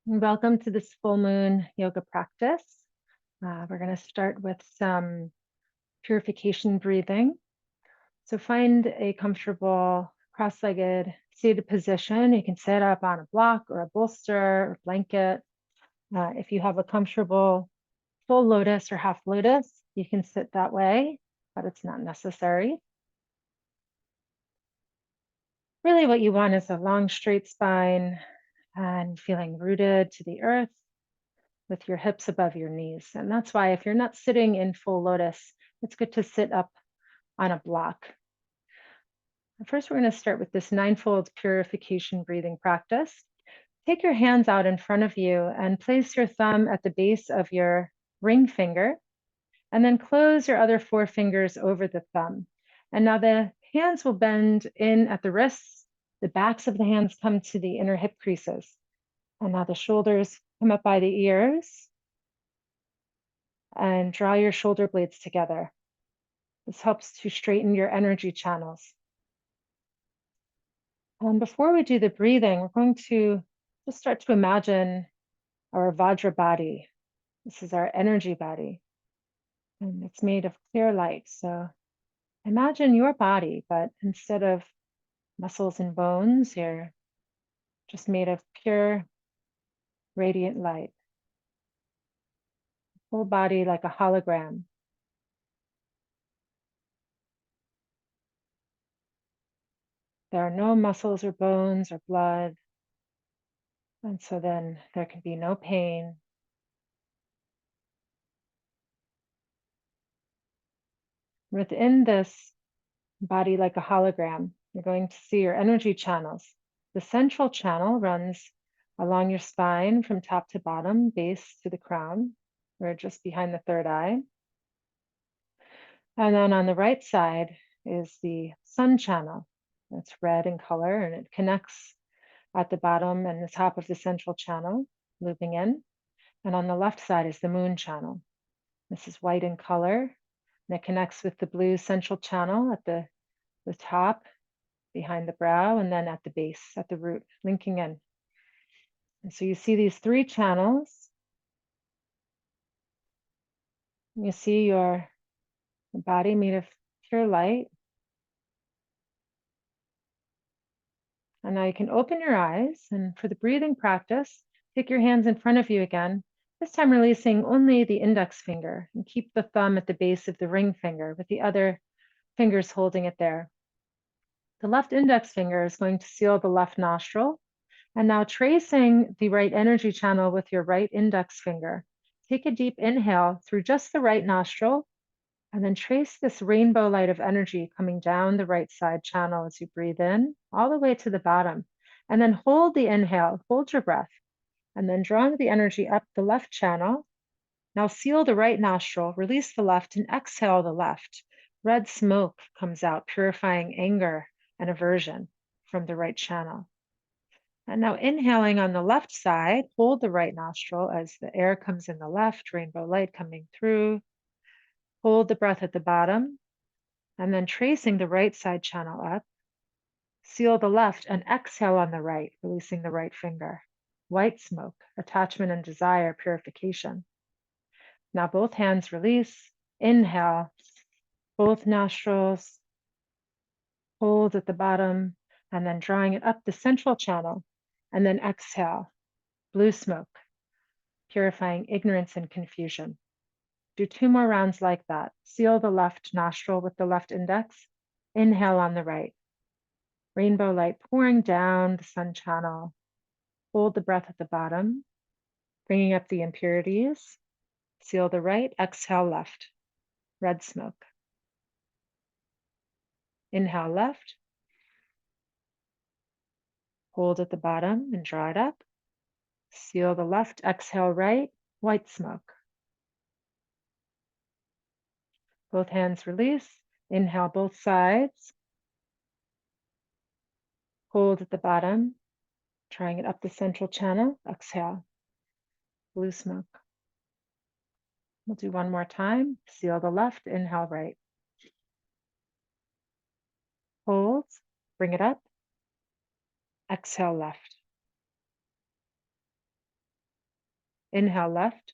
Welcome to this full moon yoga practice. We're going to start with some purification breathing. So find a comfortable cross-legged seated position. You can sit up on a block or a bolster or blanket. If you have a comfortable full lotus or half lotus, you can sit that way, but it's not necessary. Really what you want is a long straight spine and feeling rooted to the earth, with your hips above your knees. And that's why if you're not sitting in full lotus, it's good to sit up on a block. First, we're going to start with this ninefold purification breathing practice. Take your hands out in front of you and place your thumb at the base of your ring finger, and then close your other four fingers over the thumb. And now the hands will bend in at the wrists. The backs of the hands come to the inner hip creases. And now the shoulders come up by the ears, and draw your shoulder blades together. This helps to straighten your energy channels. And before we do the breathing, we're going to just start to imagine our Vajra body. This is our energy body, and it's made of clear light. So imagine your body, but instead of muscles and bones, you're just made of pure, radiant light. Whole body like a hologram. There are no muscles or bones or blood. And so then there can be no pain. Within this body like a hologram, you're going to see your energy channels. The central channel runs along your spine from top to bottom, base to the crown. We're just behind the third eye. And then on the right side is the sun channel. It's red in color and it connects at the bottom and the top of the central channel, looping in. And on the left side is the moon channel. This is white in color and it connects with the blue central channel at the top, behind the brow, and then at the base, at the root, linking in. And so you see these three channels. You see your body made of pure light. And now you can open your eyes, and for the breathing practice, take your hands in front of you again, this time releasing only the index finger, and keep the thumb at the base of the ring finger with the other fingers holding it there. The left index finger is going to seal the left nostril. And now tracing the right energy channel with your right index finger, take a deep inhale through just the right nostril, and then trace this rainbow light of energy coming down the right side channel as you breathe in, all the way to the bottom. And then hold the inhale, hold your breath, and then drawing the energy up the left channel. Now seal the right nostril, release the left, and exhale the left. Red smoke comes out, purifying anger and aversion from the right channel. And now inhaling on the left side, hold the right nostril as the air comes in the left, rainbow light coming through. Hold the breath at the bottom, and then tracing the right side channel up. Seal the left and exhale on the right, releasing the right finger. White smoke, attachment and desire, purification. Now both hands release. Inhale, both nostrils. Hold at the bottom, and then drawing it up the central channel. And then exhale, blue smoke, purifying ignorance and confusion. Do two more rounds like that. Seal the left nostril with the left index. Inhale on the right. Rainbow light pouring down the sun channel. Hold the breath at the bottom, bringing up the impurities. Seal the right, exhale left. Red smoke. Inhale left. Hold at the bottom and draw it up. Seal the left, exhale right, white smoke. Both hands release. Inhale both sides. Hold at the bottom, trying it up the central channel. Exhale, blue smoke. We'll do one more time. Seal the left, inhale right. Hold, bring it up. Exhale left. Inhale left,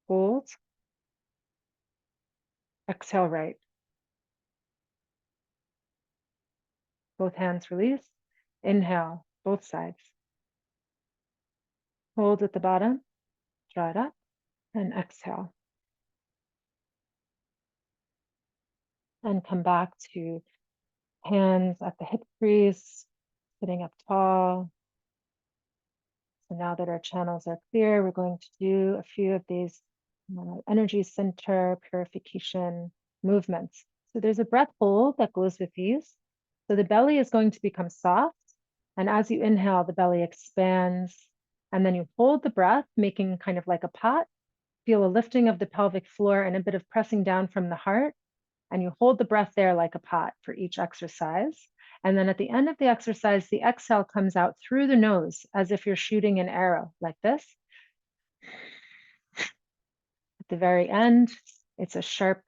hold, exhale right. Both hands release. Inhale, both sides. Hold at the bottom, draw it up, and exhale. And come back to hands at the hip crease, sitting up tall. So now that our channels are clear, we're going to do a few of these energy center purification movements. So there's a breath hold that goes with these. So the belly is going to become soft. And as you inhale, the belly expands. And then you hold the breath, making kind of like a pot. Feel a lifting of the pelvic floor and a bit of pressing down from the heart. And you hold the breath there like a pot for each exercise. And then at the end of the exercise, the exhale comes out through the nose as if you're shooting an arrow like this. At the very end, it's a sharp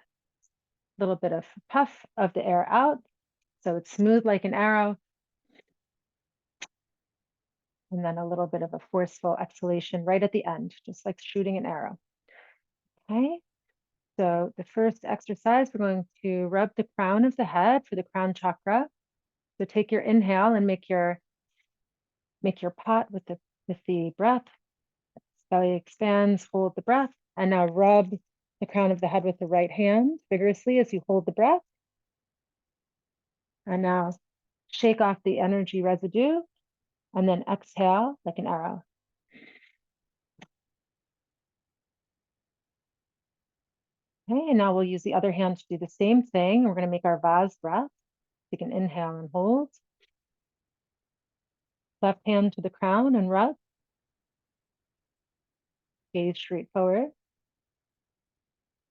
little bit of puff of the air out. So it's smooth like an arrow. And then a little bit of a forceful exhalation right at the end, just like shooting an arrow. Okay. So the first exercise, we're going to rub the crown of the head for the crown chakra. So take your inhale and make your pot with the breath. Belly expands, hold the breath, and now rub the crown of the head with the right hand vigorously as you hold the breath. And now shake off the energy residue and then exhale like an arrow. Okay, and now we'll use the other hand to do the same thing. We're going to make our vase breath. You can inhale and hold. Left hand to the crown and rub. Gaze straight forward.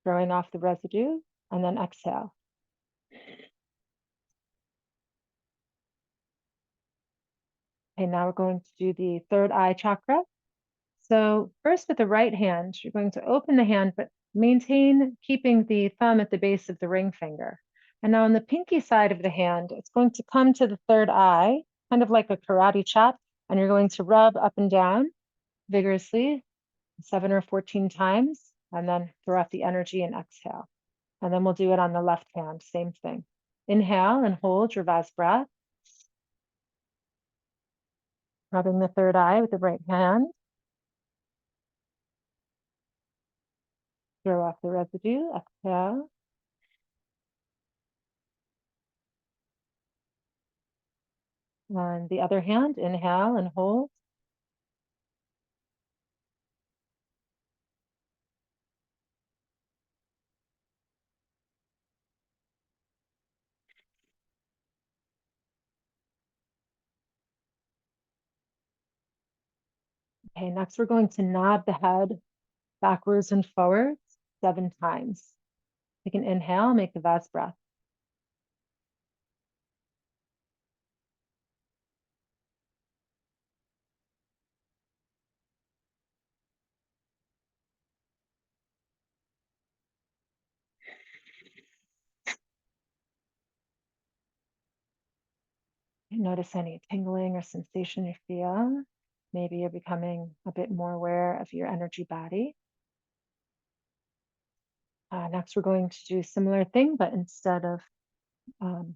Throwing off the residue, and then exhale. Okay, now we're going to do the third eye chakra. So first with the right hand, you're going to open the hand, but maintain keeping the thumb at the base of the ring finger. And now on the pinky side of the hand, it's going to come to the third eye, kind of like a karate chop, and you're going to rub up and down vigorously 7 or 14 times, and then throw off the energy and exhale. And then we'll do it on the left hand, same thing. Inhale and hold your vase breath. Rubbing the third eye with the right hand. Throw off the residue, exhale. On the other hand, inhale and hold. Okay, next we're going to nod the head backwards and forwards 7 times. You can inhale, make the vase breath. Notice any tingling or sensation you feel. Maybe you're becoming a bit more aware of your energy body. Next, we're going to do a similar thing, but instead of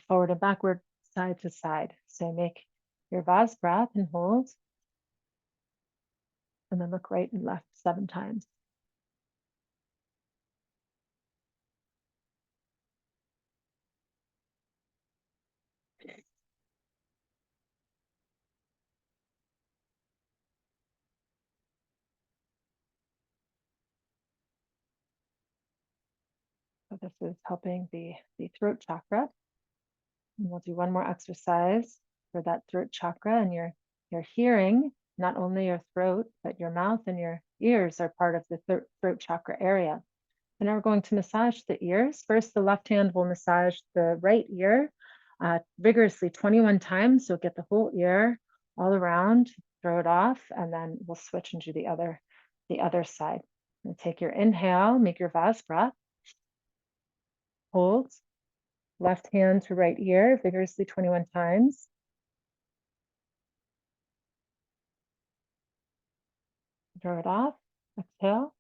forward and backward, side to side. So make your vase breath and hold. And then look right and left 7 times. So this is helping the throat chakra. And we'll do one more exercise for that throat chakra, and your hearing, not only your throat, but your mouth and your ears are part of the throat chakra area. And now we're going to massage the ears. First, the left hand will massage the right ear vigorously 21 times. So get the whole ear all around, throw it off, and then we'll switch and do the other side. And take your inhale, make your vase breath. Hold. Left hand to right ear, vigorously 21 times. Throw it off. Exhale.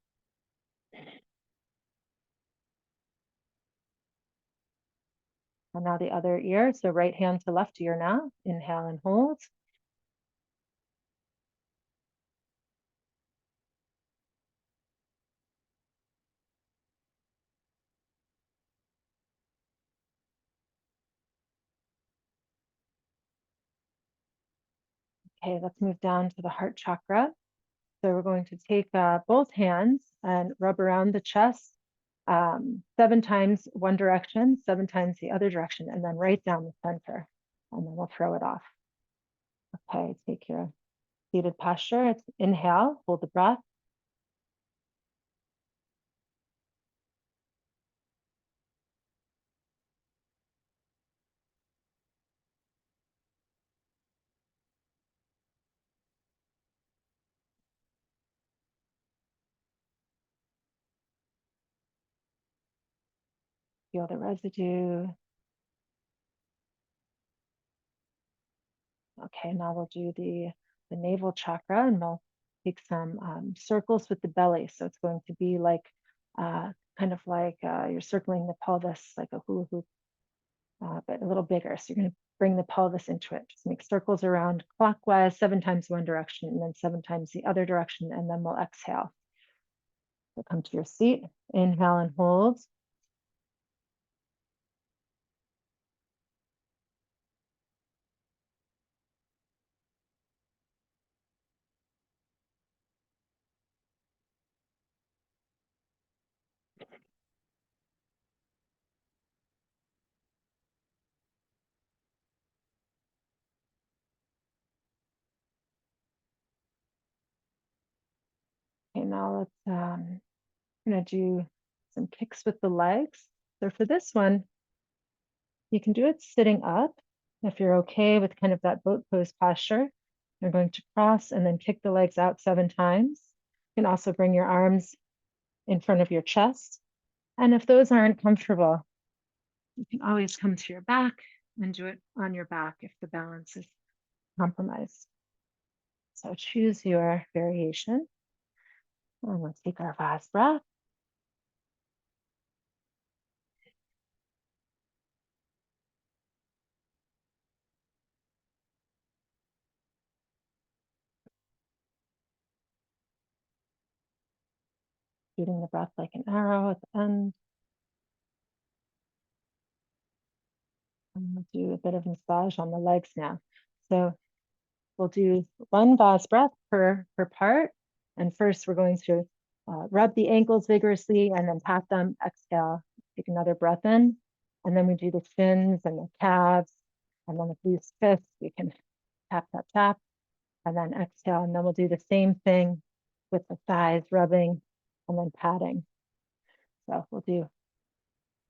And now the other ear. So right hand to left ear now. Inhale and hold. Okay, let's move down to the heart chakra. So we're going to take both hands and rub around the chest 7 times one direction, 7 times the other direction, and then right down the center. And then we'll throw it off. Okay, take your seated posture. It's inhale, hold the breath. Feel the residue. Okay, now we'll do the navel chakra and we'll take some circles with the belly. So it's going to be like kind of like you're circling the pelvis like a hula hoop, but a little bigger. So you're going to bring the pelvis into it. Just make circles around clockwise, 7 times one direction and then 7 times the other direction. And then we'll exhale. So come to your seat, inhale and hold. Okay, now let's gonna do some kicks with the legs. So for this one, you can do it sitting up if you're okay with kind of that boat pose posture. You're going to cross and then kick the legs out 7 times. You can also bring your arms in front of your chest. And if those aren't comfortable, you can always come to your back and do it on your back if the balance is compromised. So choose your variation. And let's take our last breath. Shooting the breath like an arrow at the end. And we'll do a bit of massage on the legs now. So we'll do one Vaz breath per part. And first we're going to rub the ankles vigorously and then pat them, exhale, take another breath in. And then we do the shins and the calves. And then with these fists, we can tap, tap, tap, and then exhale. And then we'll do the same thing with the thighs, rubbing and then patting. So we'll do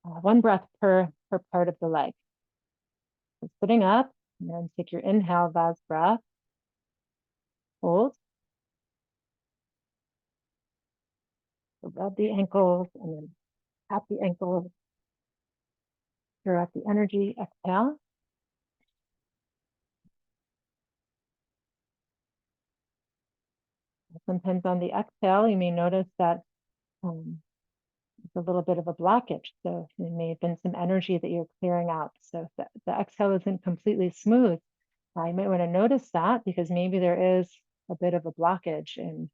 one breath per part of the leg. So sitting up, and then take your inhale, Vaz breath, hold. So rub the ankles and then tap the ankles, stir up the energy, exhale. Sometimes on the exhale, you may notice that it's a little bit of a blockage. So there may have been some energy that you're clearing out. So if the exhale isn't completely smooth, you might want to notice that because maybe there is a bit of a blockage in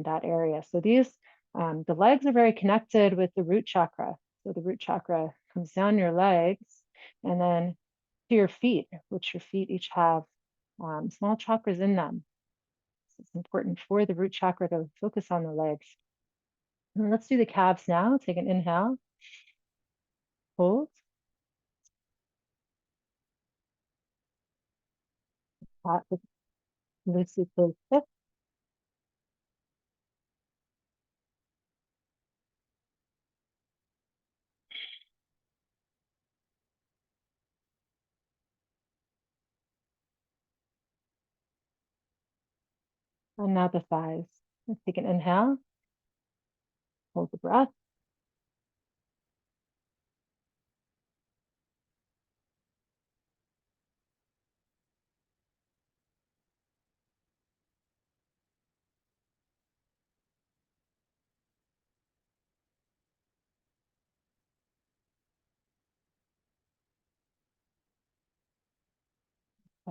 that area. So the legs are very connected with the root chakra. So the root chakra comes down your legs and then to your feet, which your feet each have small chakras in them. So it's important for the root chakra to focus on the legs. And let's do the calves now. Take an inhale, hold, pat with loosely closed fist, and now the thighs. Let's take an inhale, hold the breath,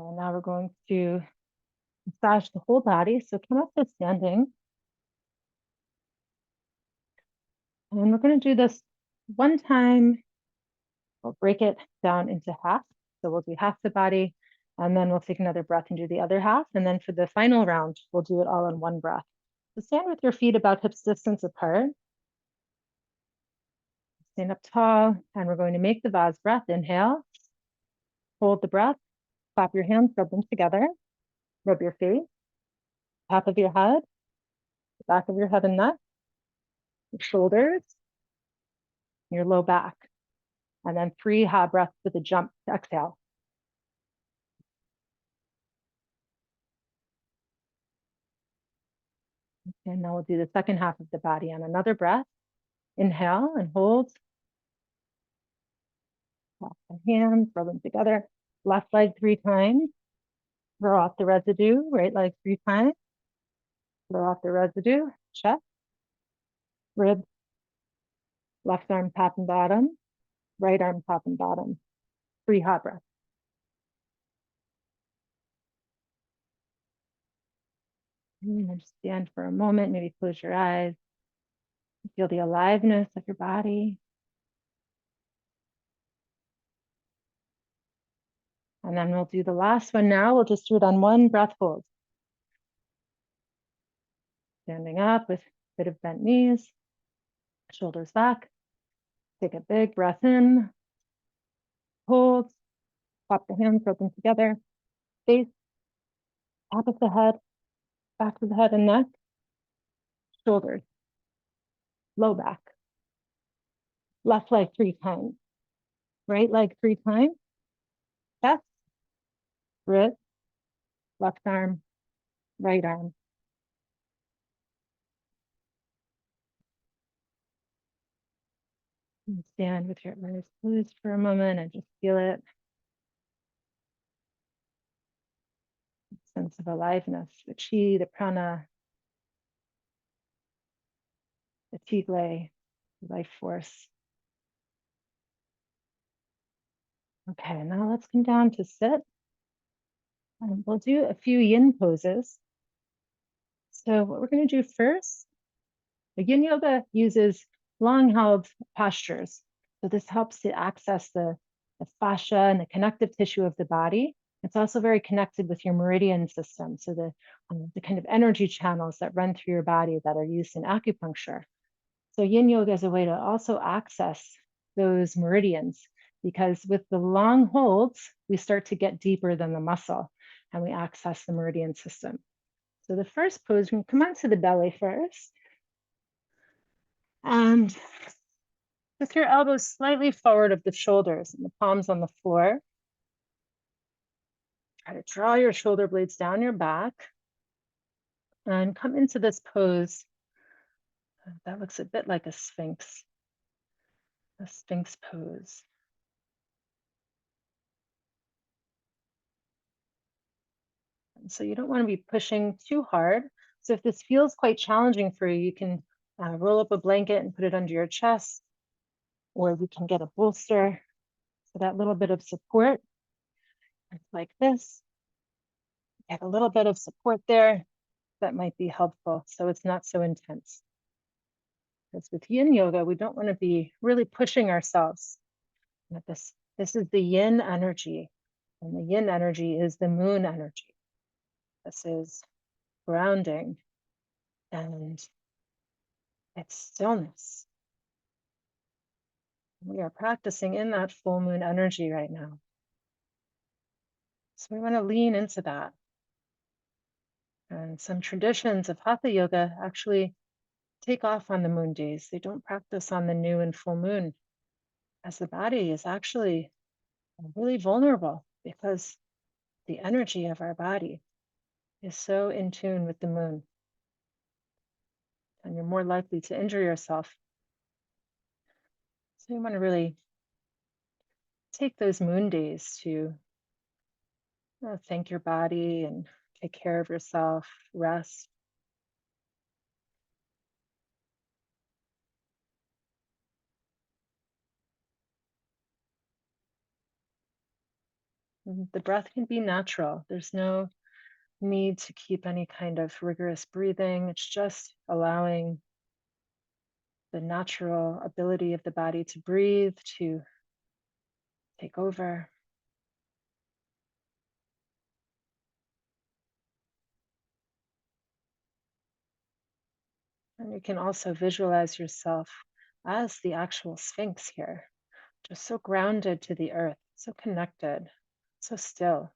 Okay, now we're going to massage the whole body. So come up to standing. And we're going to do this one time. We'll break it down into half. So we'll do half the body, and then we'll take another breath and do the other half. And then for the final round, we'll do it all in one breath. So stand with your feet about hips distance apart. Stand up tall, and we're going to make the vase breath. Inhale, hold the breath, clap your hands, rub them together, rub your face, top of your head, the back of your head and neck, your shoulders, your low back. And then 3 hot breaths with a jump to exhale. And now we'll do the second half of the body on another breath. Inhale and hold. Clap the hands, rub them together. Left leg 3 times. Throw off the residue. Right leg 3 times. Throw off the residue. Chest, ribs, left arm top and bottom, right arm top and bottom. 3 hot breaths. And just stand for a moment, maybe close your eyes. Feel the aliveness of your body. And then we'll do the last one now. We'll just do it on one breath hold. Standing up with a bit of bent knees, shoulders back. Take a big breath in, hold, clap the hands, rub them together. Face, top of the head, back of the head and neck, shoulders, low back. Left leg 3 times, right leg 3 times, chest, wrist, left arm, right arm. And stand with your eyes closed for a moment and just feel it. Sense of aliveness, the chi, the prana, the tigre, life force. Okay, now let's come down to sit. And we'll do a few yin poses. So what we're going to do first, the yin yoga uses long held postures. So this helps to access the fascia and the connective tissue of the body. It's also very connected with your meridian system. So the kind of energy channels that run through your body that are used in acupuncture. So yin yoga is a way to also access those meridians, because with the long holds, we start to get deeper than the muscle and we access the meridian system. So the first pose, we can come onto the belly first. And with your elbows slightly forward of the shoulders and the palms on the floor, try to draw your shoulder blades down your back and come into this pose. That looks a bit like a sphinx pose. And so you don't want to be pushing too hard. So if this feels quite challenging for you, you can roll up a blanket and put it under your chest, or we can get a bolster for that little bit of support. It's like this. Get a little bit of support there. That might be helpful, so it's not so intense. Because with yin yoga, we don't want to be really pushing ourselves. This is the yin energy, and the yin energy is the moon energy. This is grounding, and it's stillness. We are practicing in that full moon energy right now. So we want to lean into that. And some traditions of Hatha yoga actually take off on the moon days. They don't practice on the new and full moon, as the body is actually really vulnerable, because the energy of our body is so in tune with the moon. And you're more likely to injure yourself. So you want to really take those moon days to thank your body and take care of yourself, rest. The breath can be natural. There's no need to keep any kind of rigorous breathing. It's just allowing the natural ability of the body to breathe to take over. And you can also visualize yourself as the actual Sphinx here, just so grounded to the earth, so connected, so still.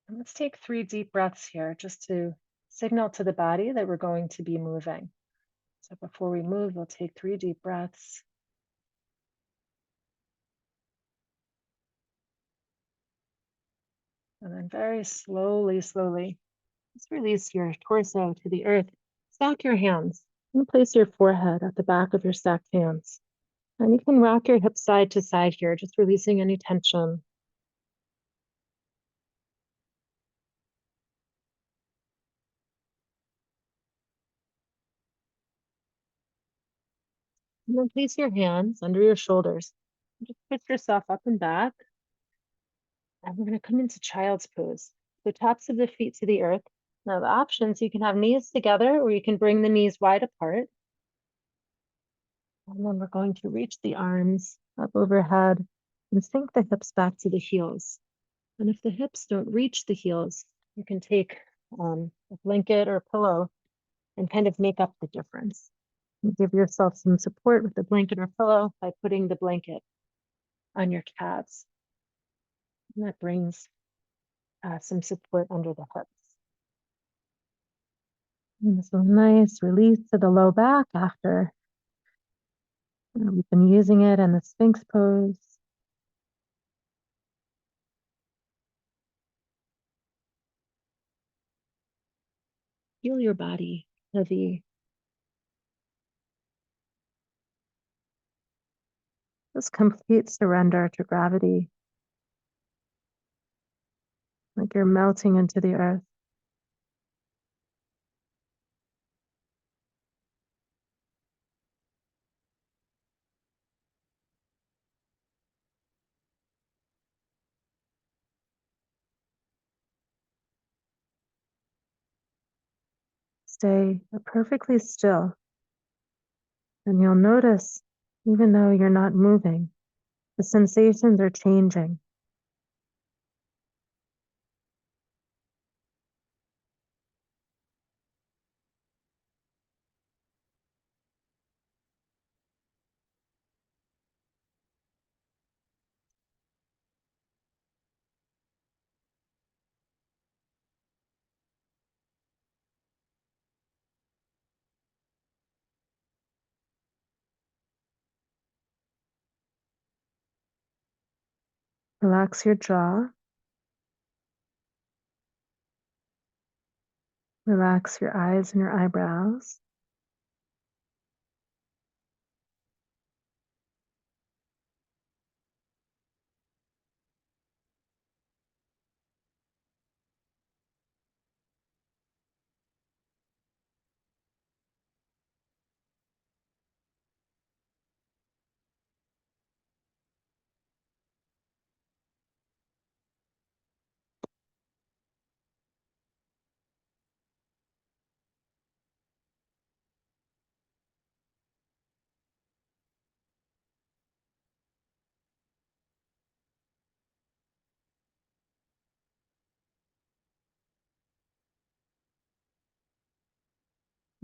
And let's take 3 deep breaths here just to signal to the body that we're going to be moving. So before we move, we'll take 3 deep breaths. And then very slowly, slowly, just release your torso to the earth. Stack your hands and place your forehead at the back of your stacked hands. And you can rock your hips side to side here, just releasing any tension. And then place your hands under your shoulders. Just push yourself up and back. And we're going to come into child's pose. The tops of the feet to the earth. Now the options, you can have knees together or you can bring the knees wide apart. And then we're going to reach the arms up overhead and sink the hips back to the heels. And if the hips don't reach the heels, you can take a blanket or a pillow and kind of make up the difference. You give yourself some support with the blanket or pillow by putting the blanket on your calves. And that brings some support under the hips. And so nice release to the low back after we've been using it in the Sphinx pose. Feel your body heavy. This complete surrender to gravity, like you're melting into the earth. Stay perfectly still, and you'll notice, even though you're not moving, the sensations are changing. Relax your jaw. Relax your eyes and your eyebrows.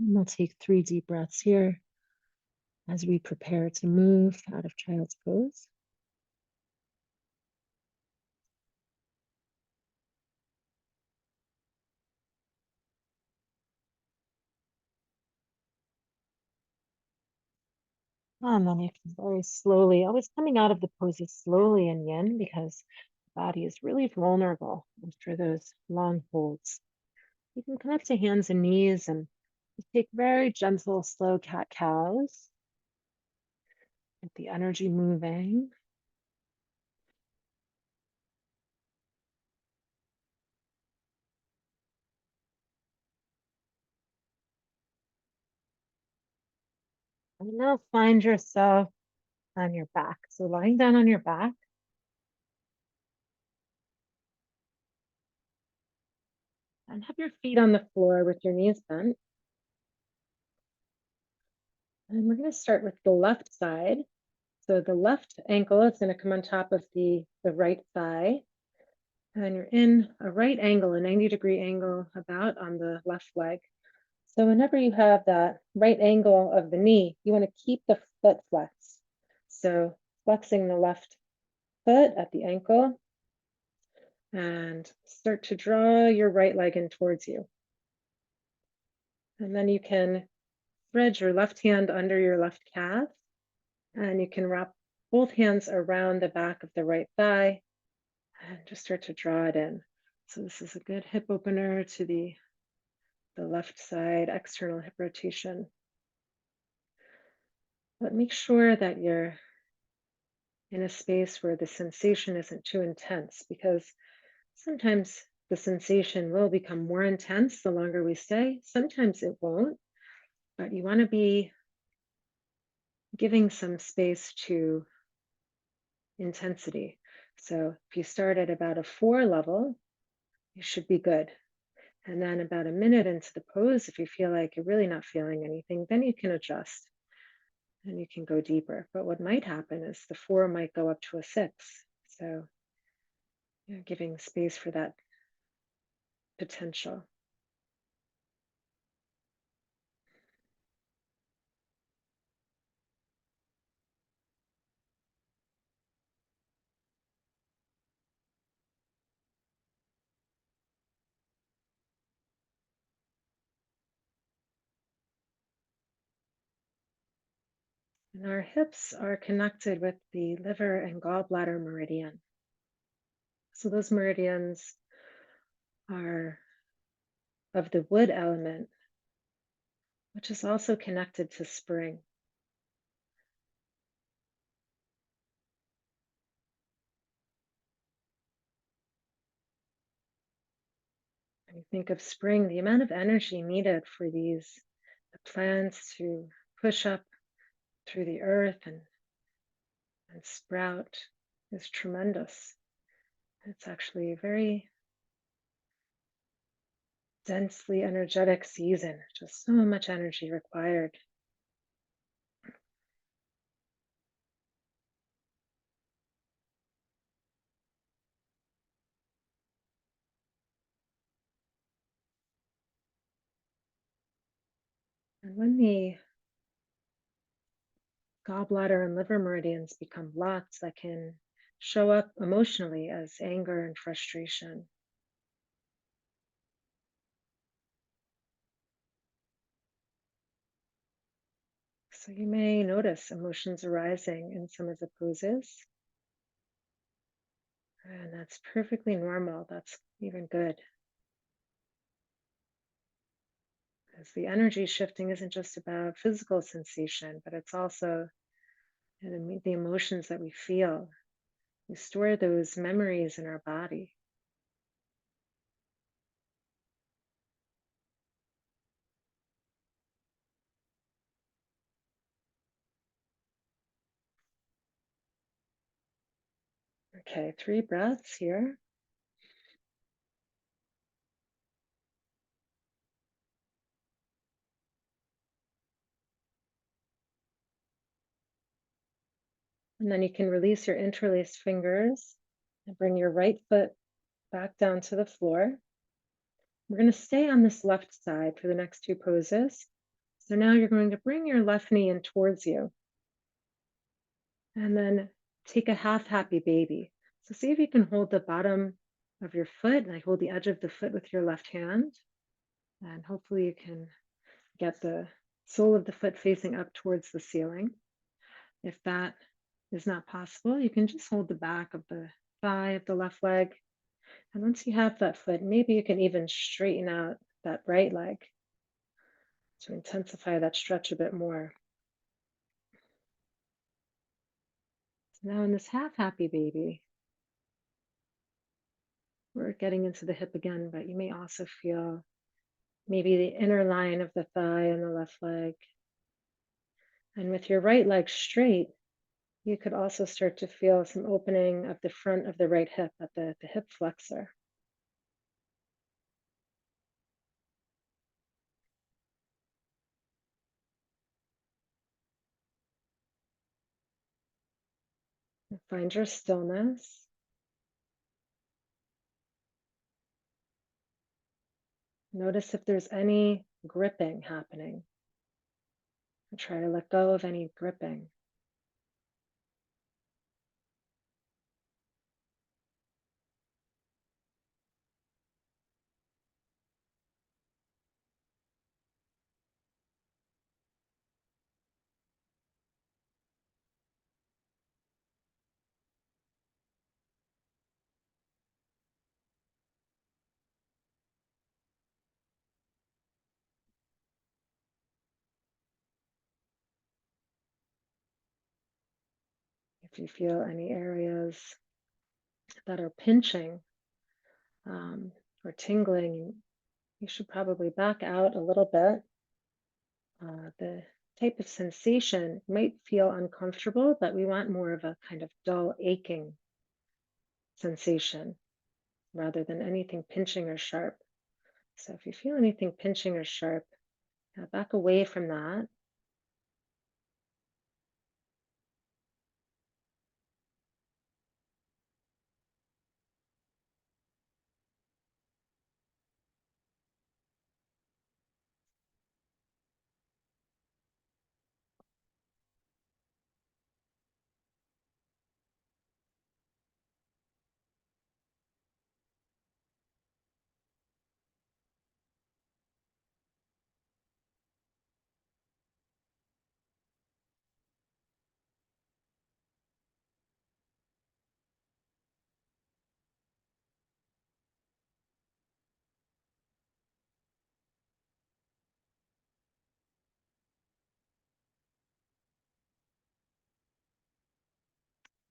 And we'll take 3 deep breaths here as we prepare to move out of child's pose. And then you can very slowly, always coming out of the poses slowly in yin because the body is really vulnerable after those long holds. You can come up to hands and knees and just take very gentle, slow cat cows. Get the energy moving. And now find yourself on your back. So lying down on your back and have your feet on the floor with your knees bent. And we're going to start with the left side. So the left ankle is going to come on top of the right thigh. And you're in a right angle, a 90-degree angle about on the left leg. So whenever you have that right angle of the knee, you want to keep the foot flexed. So flexing the left foot at the ankle and start to draw your right leg in towards you. And then you can thread your left hand under your left calf and you can wrap both hands around the back of the right thigh and just start to draw it in. So this is a good hip opener to the left side external hip rotation. But make sure that you're in a space where the sensation isn't too intense because sometimes the sensation will become more intense the longer we stay. Sometimes it won't, but you want to be giving some space to intensity. So if you start at about a 4 level, you should be good. And then about a minute into the pose, if you feel like you're really not feeling anything, then you can adjust and you can go deeper. But what might happen is the 4 might go up to a 6. So giving space for that potential. And our hips are connected with the liver and gallbladder meridian. So those meridians are of the wood element, which is also connected to spring. When you think of spring, the amount of energy needed for the plants to push up through the earth and sprout is tremendous. It's actually a very densely energetic season, just so much energy required. And when the gallbladder and liver meridians become blocked, that can show up emotionally as anger and frustration. So you may notice emotions arising in some of the poses, and that's perfectly normal. That's even good. Because the energy shifting isn't just about physical sensation, but it's also the emotions that we feel. We store those memories in our body. Okay, 3 breaths here. And then you can release your interlaced fingers and bring your right foot back down to the floor. We're going to stay on this left side for the next 2 poses. So now you're going to bring your left knee in towards you and then take a half happy baby. So see if you can hold the bottom of your foot, like hold the edge of the foot with your left hand. And hopefully you can get the sole of the foot facing up towards the ceiling. If that is not possible, you can just hold the back of the thigh of the left leg. And once you have that foot, maybe you can even straighten out that right leg to intensify that stretch a bit more. So now in this half happy baby, we're getting into the hip again, but you may also feel maybe the inner line of the thigh and the left leg. And with your right leg straight, you could also start to feel some opening of the front of the right hip at the hip flexor. And find your stillness. Notice if there's any gripping happening. And try to let go of any gripping. If you feel any areas that are pinching or tingling, you should probably back out a little bit. The type of sensation might feel uncomfortable, but we want more of a kind of dull, aching sensation rather than anything pinching or sharp. So if you feel anything pinching or sharp, back away from that.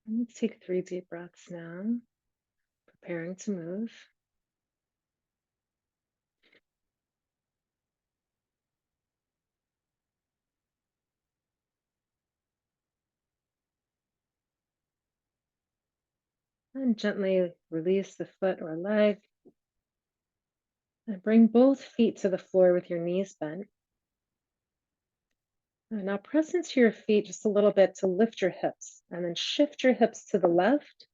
And let's take 3 deep breaths now, preparing to move. And gently release the foot or leg. And bring both feet to the floor with your knees bent. And now press into your feet just a little bit to lift your hips and then shift your hips to the left.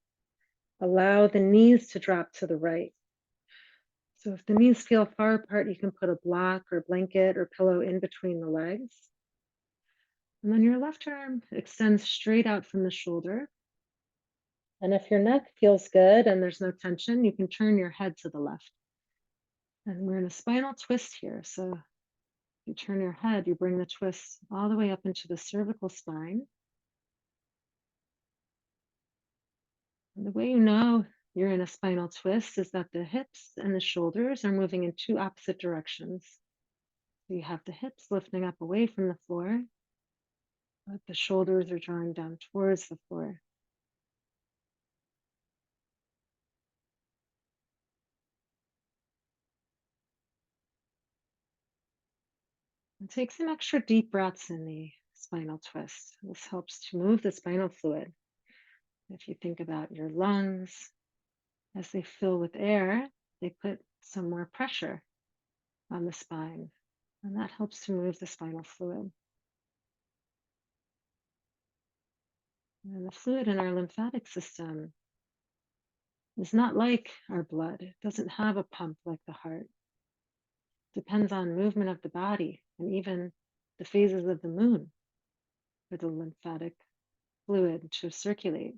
Allow the knees to drop to the right. So if the knees feel far apart, you can put a block or blanket or pillow in between the legs. And then your left arm extends straight out from the shoulder. And if your neck feels good and there's no tension, you can turn your head to the left. And we're in a spinal twist here. So you turn your head, you bring the twist all the way up into the cervical spine. And the way you know you're in a spinal twist is that the hips and the shoulders are moving in two opposite directions. So you have the hips lifting up away from the floor, but the shoulders are drawing down towards the floor. And take some extra deep breaths in the spinal twist. This helps to move the spinal fluid. If you think about your lungs, as they fill with air, they put some more pressure on the spine, and that helps to move the spinal fluid. And the fluid in our lymphatic system is not like our blood. It doesn't have a pump like the heart. It depends on movement of the body and even the phases of the moon for the lymphatic fluid to circulate.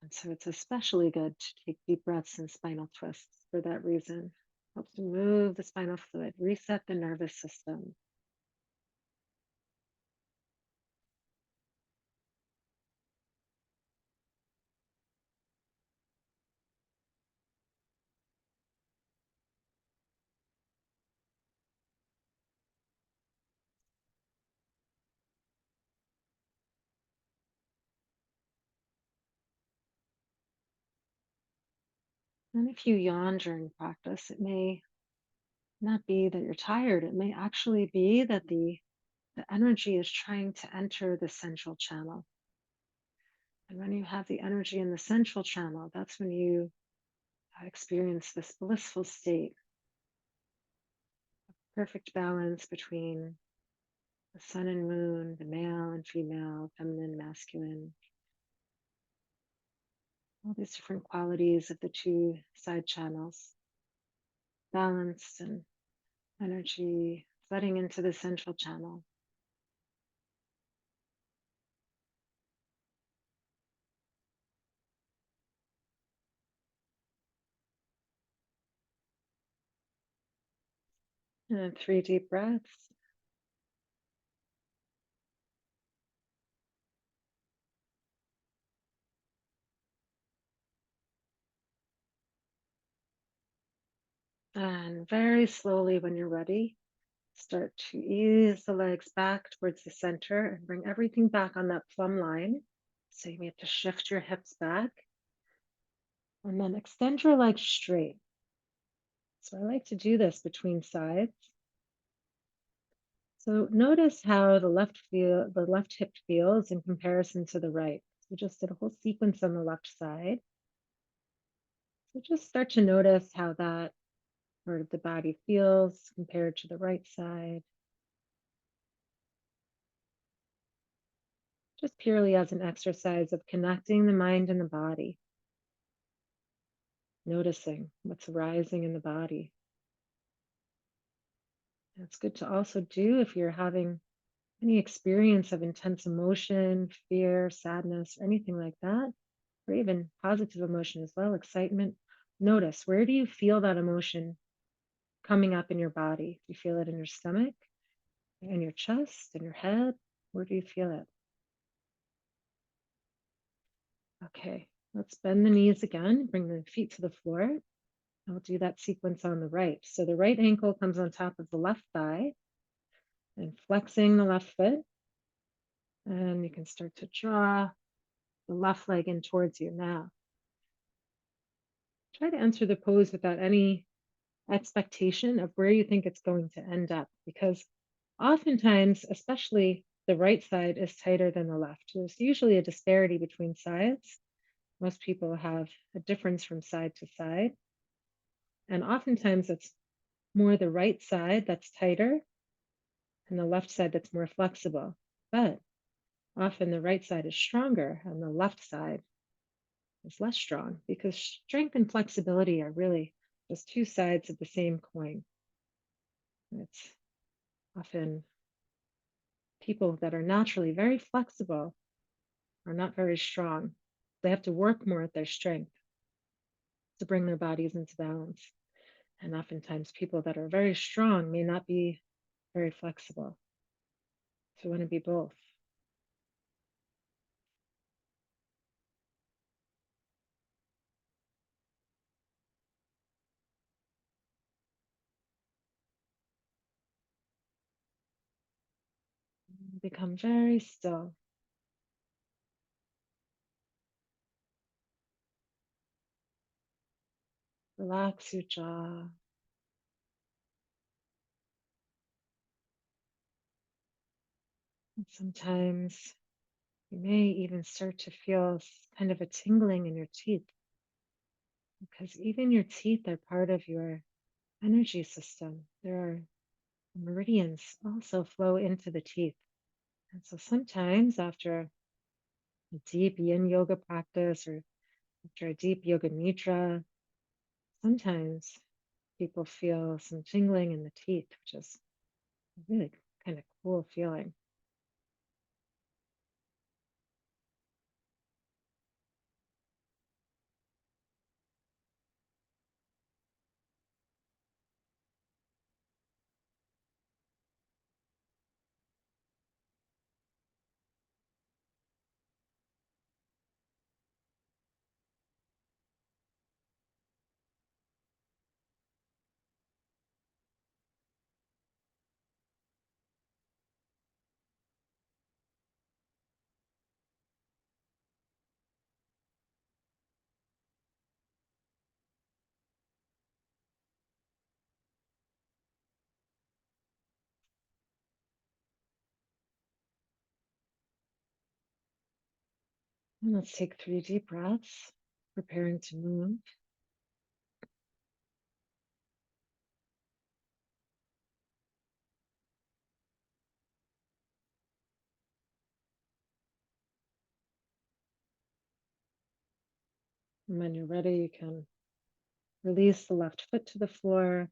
And so it's especially good to take deep breaths and spinal twists for that reason. Helps to move the spinal fluid, reset the nervous system. And if you yawn during practice, it may not be that you're tired. It may actually be that the energy is trying to enter the central channel. And when you have the energy in the central channel, that's when you experience this blissful state, perfect balance between the sun and moon, the male and female, feminine, masculine, all these different qualities of the two side channels, balanced and energy flooding into the central channel. And 3 deep breaths. And very slowly, when you're ready, start to ease the legs back towards the center and bring everything back on that plumb line. So you may have to shift your hips back and then extend your legs straight. So I like to do this between sides. So notice how the left hip feels in comparison to the right. We just did a whole sequence on the left side. So just start to notice how that part of the body feels compared to the right side, just purely as an exercise of connecting the mind and the body, noticing what's arising in the body. And it's good to also do if you're having any experience of intense emotion, fear, sadness, or anything like that, or even positive emotion as well, excitement. Notice, where do you feel that emotion coming up in your body? Do you feel it in your stomach, in your chest, in your head? Where do you feel it? Okay, let's bend the knees again, bring the feet to the floor. I'll do that sequence on the right. So the right ankle comes on top of the left thigh and flexing the left foot. And you can start to draw the left leg in towards you now. Try to enter the pose without any expectation of where you think it's going to end up, because oftentimes, especially the right side is tighter than the left. There's usually a disparity between sides. Most people have a difference from side to side. And oftentimes it's more the right side that's tighter and the left side that's more flexible. But often the right side is stronger and the left side is less strong, because strength and flexibility are really just two sides of the same coin. It's often people that are naturally very flexible are not very strong. They have to work more at their strength to bring their bodies into balance. And oftentimes, people that are very strong may not be very flexible. So, we want to be both. Become very still. Relax your jaw. And sometimes you may even start to feel kind of a tingling in your teeth, because even your teeth are part of your energy system. There are meridians also flow into the teeth. And so sometimes after a deep yin yoga practice or after a deep yoga nidra, sometimes people feel some tingling in the teeth, which is a really kind of cool feeling. And let's take 3 deep breaths, preparing to move. And when you're ready, you can release the left foot to the floor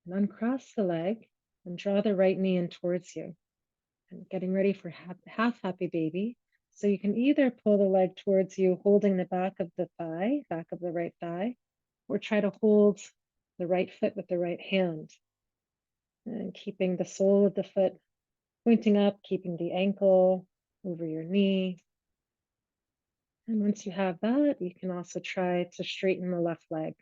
and uncross the leg and draw the right knee in towards you. And getting ready for half happy baby. So you can either pull the leg towards you, holding the back of the thigh, back of the right thigh, or try to hold the right foot with the right hand and keeping the sole of the foot pointing up, keeping the ankle over your knee. And once you have that, you can also try to straighten the left leg.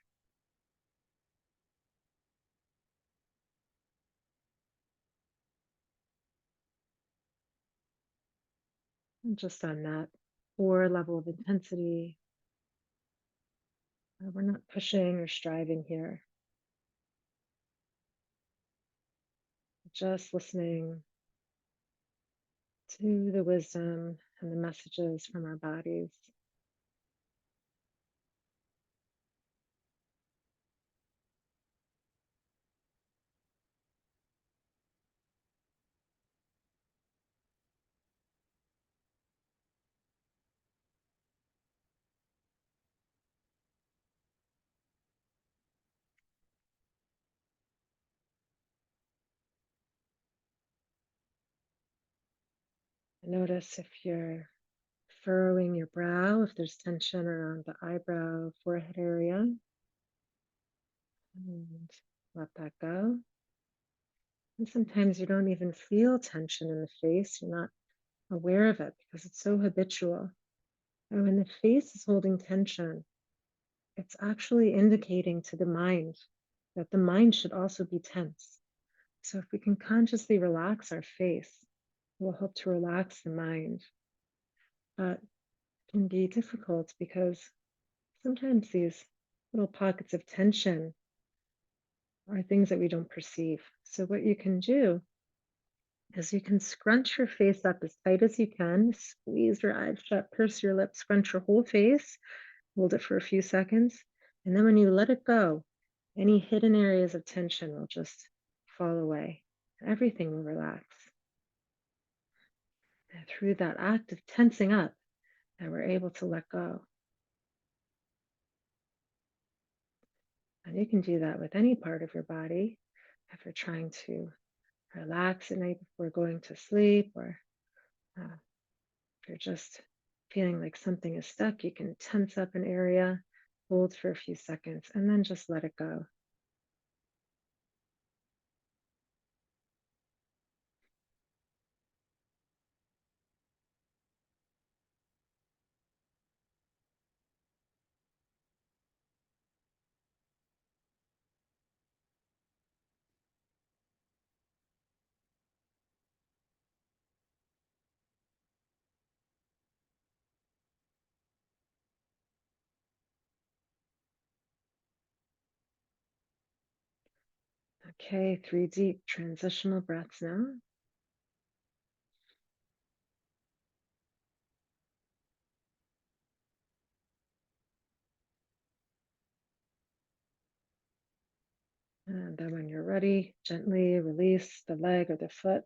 And just on that 4 level of intensity, we're not pushing or striving here, just listening to the wisdom and the messages from our bodies. Notice if you're furrowing your brow, if there's tension around the eyebrow, forehead area, and let that go. And sometimes you don't even feel tension in the face. You're not aware of it because it's so habitual. And when the face is holding tension, it's actually indicating to the mind that the mind should also be tense. So if we can consciously relax our face, it will help to relax the mind. But it can be difficult because sometimes these little pockets of tension are things that we don't perceive. So what you can do is you can scrunch your face up as tight as you can, squeeze your eyes shut, purse your lips, scrunch your whole face, hold it for a few seconds. And then when you let it go, any hidden areas of tension will just fall away. Everything will relax. And through that act of tensing up, that we're able to let go. And you can do that with any part of your body. If you're trying to relax at night before going to sleep, or if you're just feeling like something is stuck, you can tense up an area, hold for a few seconds, and then just let it go. Okay, 3 deep transitional breaths now. And then when you're ready, gently release the leg or the foot,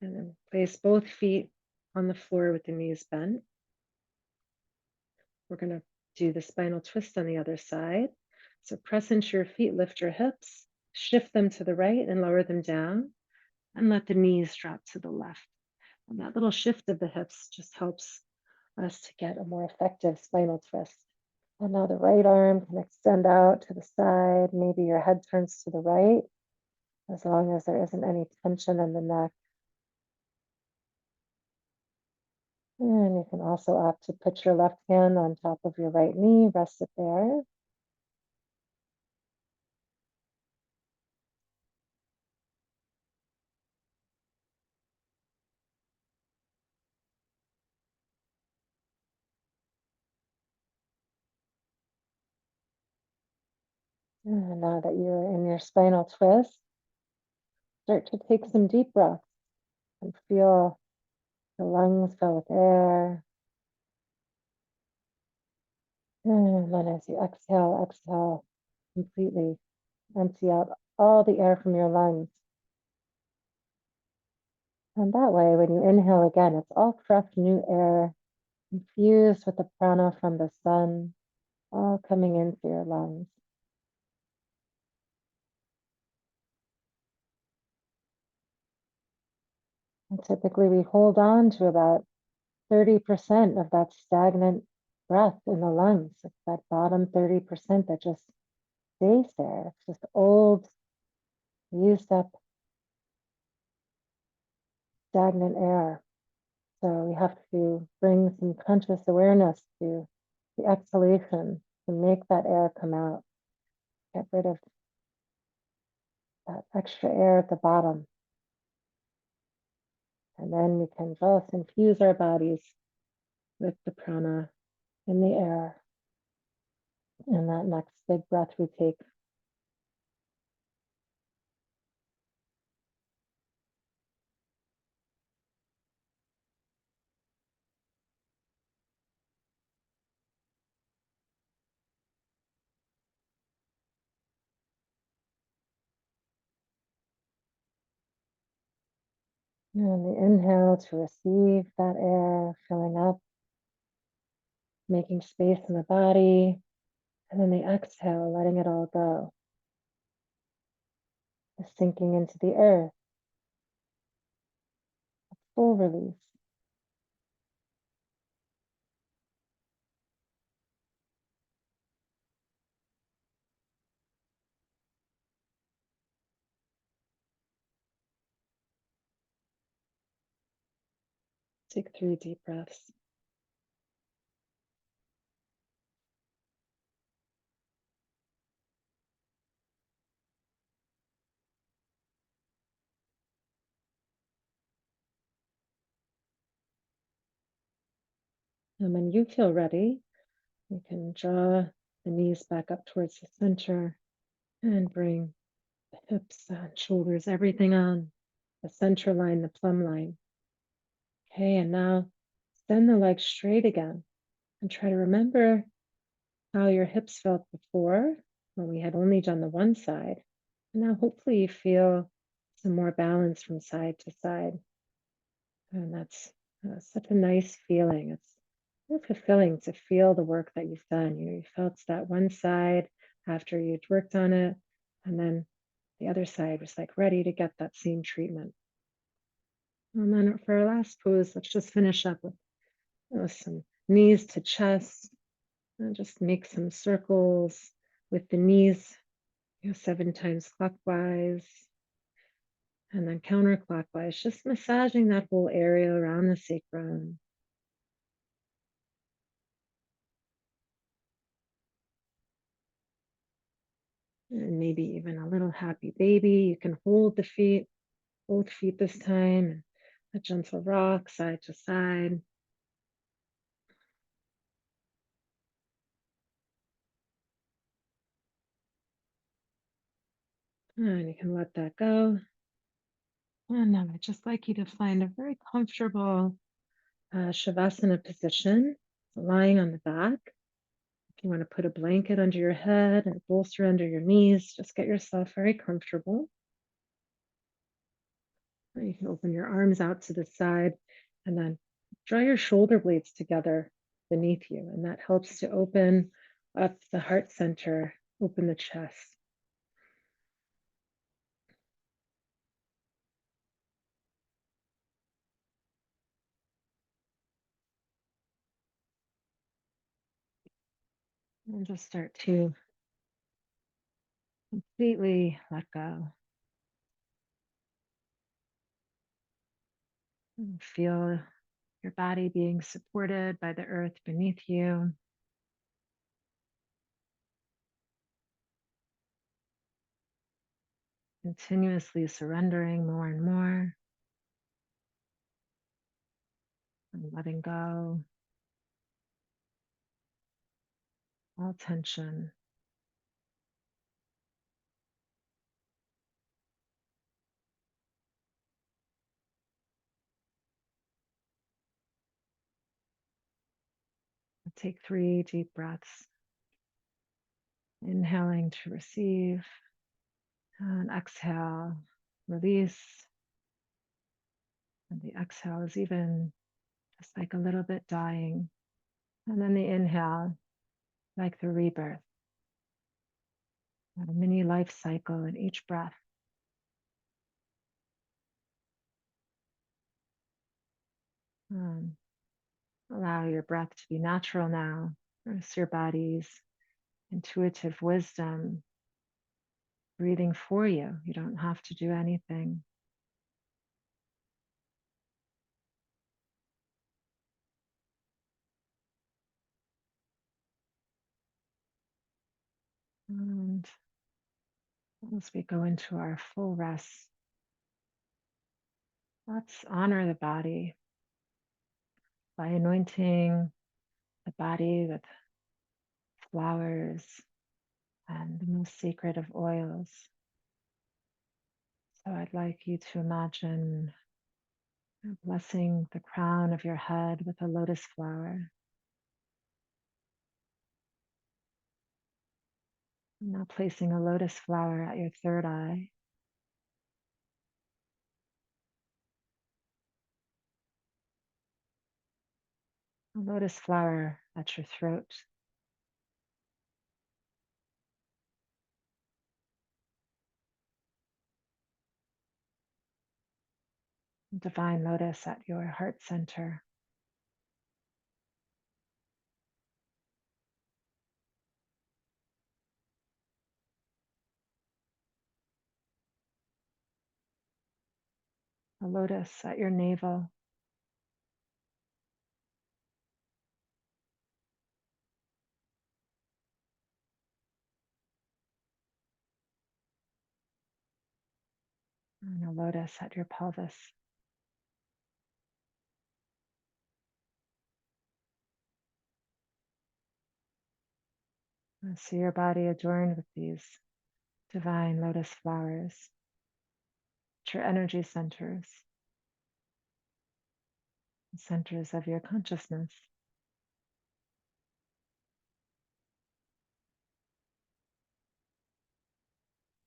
and then place both feet on the floor with the knees bent. We're going to do the spinal twist on the other side. So press into your feet, lift your hips, shift them to the right and lower them down, and let the knees drop to the left. And that little shift of the hips just helps us to get a more effective spinal twist. And now the right arm can extend out to the side. Maybe your head turns to the right, as long as there isn't any tension in the neck. And you can also opt to put your left hand on top of your right knee, rest it there. And now that you're in your spinal twist, start to take some deep breaths and feel the lungs fill with air. And then as you exhale completely, empty out all the air from your lungs. And that way, when you inhale again, it's all fresh new air infused with the prana from the sun, all coming into your lungs. And typically, we hold on to about 30% of that stagnant breath in the lungs. It's that bottom 30% that just stays there. It's just old, used up, stagnant air. So we have to bring some conscious awareness to the exhalation to make that air come out, get rid of that extra air at the bottom. And then we can just infuse our bodies with the prana in the air. And that next big breath we take. And the inhale to receive that air filling up, making space in the body. And then the exhale, letting it all go. Just sinking into the earth, full release. Take 3 deep breaths. And when you feel ready, you can draw the knees back up towards the center and bring the hips and shoulders, everything on the center line, the plumb line. Okay, and now send the legs straight again and try to remember how your hips felt before when we had only done the one side. And now hopefully you feel some more balance from side to side. And that's such a nice feeling. It's so fulfilling to feel the work that you've done. You felt that one side after you'd worked on it, and then the other side was like ready to get that same treatment. And then for our last pose, let's just finish up with some knees to chest and just make some circles with the knees, 7 times clockwise and then counterclockwise, just massaging that whole area around the sacrum. And maybe even a little happy baby. You can hold the feet, both feet this time, and a gentle rock side to side. And you can let that go. And now I'd just like you to find a very comfortable Shavasana position, lying on the back. If you want to put a blanket under your head and bolster under your knees, just get yourself very comfortable. Or you can open your arms out to the side and then draw your shoulder blades together beneath you. And that helps to open up the heart center, open the chest. And just start to completely let go. And feel your body being supported by the earth beneath you. Continuously surrendering more and more and letting go all tension. Take 3 deep breaths, inhaling to receive, and exhale, release. And the exhale is even just like a little bit dying. And then the inhale, like the rebirth, a mini life cycle in each breath. Um, Allow your breath to be natural now. Notice your body's intuitive wisdom breathing for you. You don't have to do anything. And as we go into our full rest, let's honor the body by anointing the body with flowers and the most sacred of oils. So I'd like you to imagine blessing the crown of your head with a lotus flower. Now placing a lotus flower at your third eye. A lotus flower at your throat. Divine lotus at your heart center. A lotus at your navel. And a lotus at your pelvis. And see your body adorned with these divine lotus flowers. At your energy centers, the centers of your consciousness.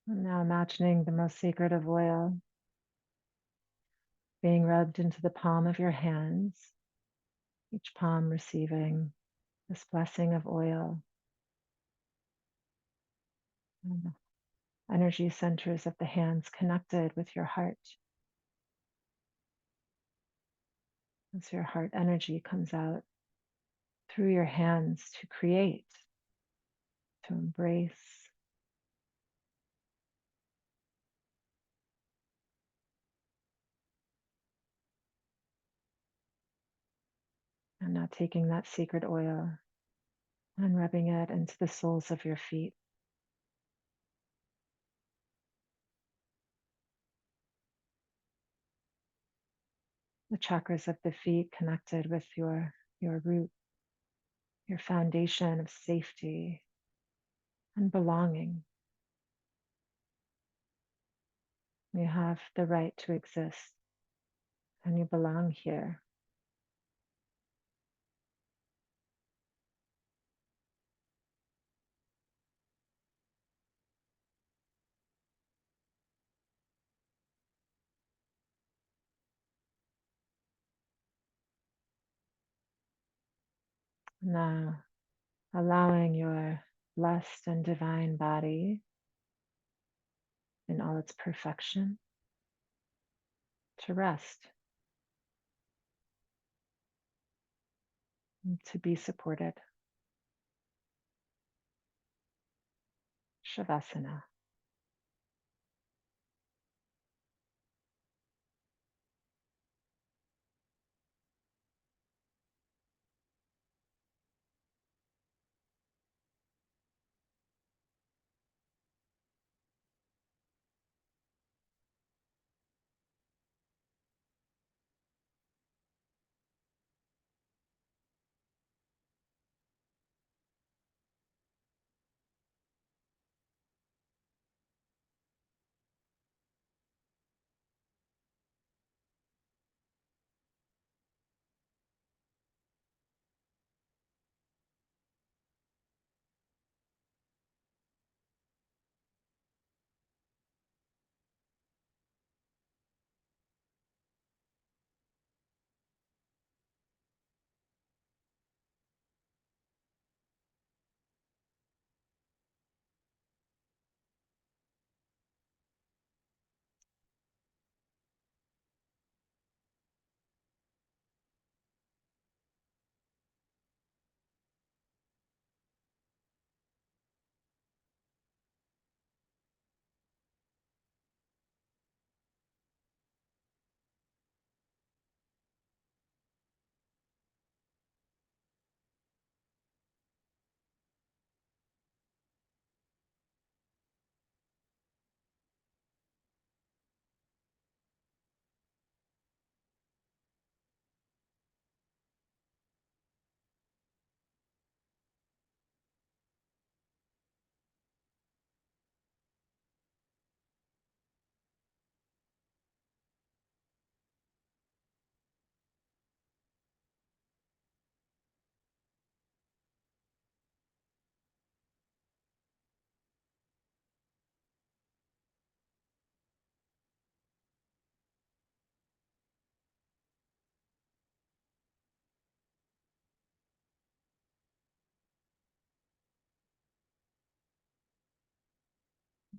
And now imagining the most sacred of oil being rubbed into the palm of your hands, each palm receiving this blessing of oil. And the energy centers of the hands connected with your heart. As your heart energy comes out through your hands to create, to embrace. And now taking that sacred oil and rubbing it into the soles of your feet. The chakras of the feet connected with your root, your foundation of safety and belonging. You have the right to exist and you belong here. Now, allowing your blessed and divine body in all its perfection to rest, and to be supported. Shavasana.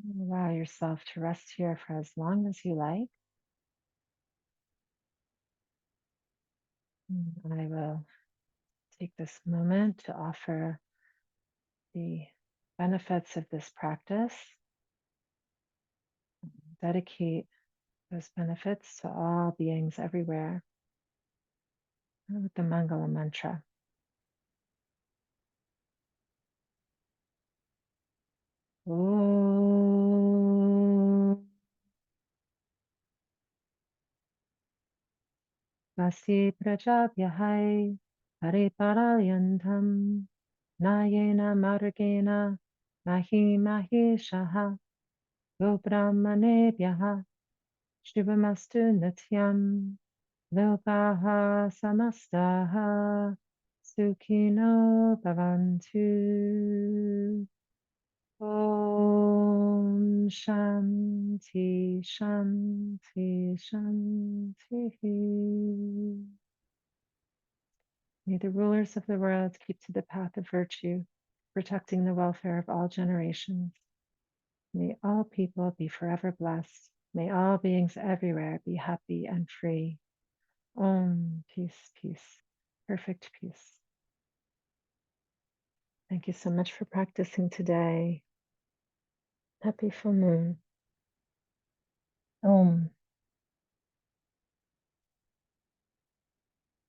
Allow yourself to rest here for as long as you like. I will take this moment to offer the benefits of this practice, dedicate those benefits to all beings everywhere with the Mangala mantra. Om Vasi Prajabhyahai Pariparayantam Nayena Margena Mahi Mahishaha Go Brahmanebhyaha Shivamastu Nityam Lokaha Samastaha Sukhino Bhavantu. Om Shanti Shanti Shanti. May the rulers of the world keep to the path of virtue, protecting the welfare of all generations. May all people be forever blessed. May all beings everywhere be happy and free. Om, peace, peace, perfect peace. Thank you so much for practicing today. Happy full moon. Om.